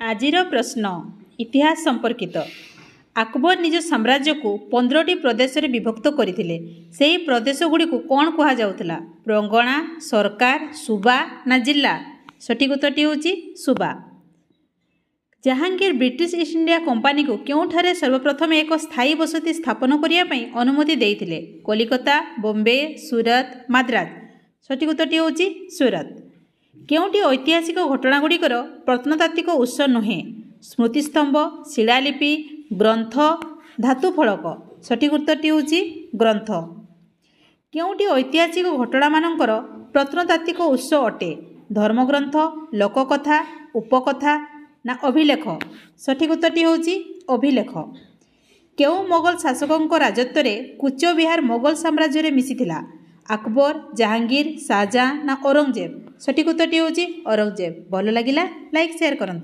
आजिर प्रश्न इतिहास संपर्कित। अकबर निज साम्राज्य को 15टी प्रदेश रे विभक्त करथिले। सेही प्रदेश गुडी को कोन कहा जाउतला? प्रगणा, सरकार, सूबा ना जिला? सठिक उत्तरटी होची सूबा। Jahangir British east India company को क्योंठारे सर्वप्रथम एक स्थायी बसति स्थापन करिया पई अनुमति देइथिले? कलिकता, बॉम्बे, सूरत, मद्रास? सठिक उत्तरटी होची सूरत। केउंटी ऐतिहासिक घटना गुड़िकर प्रत्नतात्विक उत्स नुहे? स्मृतिस्तंभ, शिलालिपि, ग्रंथ, धातु फलक? सठिक उत्तरटी होची ग्रंथ। केउंटी ऐतिहासिक घटना मानकर प्रत्नतात्विक उत्स अटे? धर्मग्रंथ, लोककथा, उपकथा ना अभिलेख? सठिक उत्तरटी होची अभिलेख। केउ मोगल शासकों राजत्व रे कूच बिहार मोगल साम्राज्य रे मिसिथिला? अकबर, जहांगीर, शाहजहां ना औरंगजेब? सठिक उत्तरटी होची औरंगजेब। भल लागिला लाइक शेयर करंतु।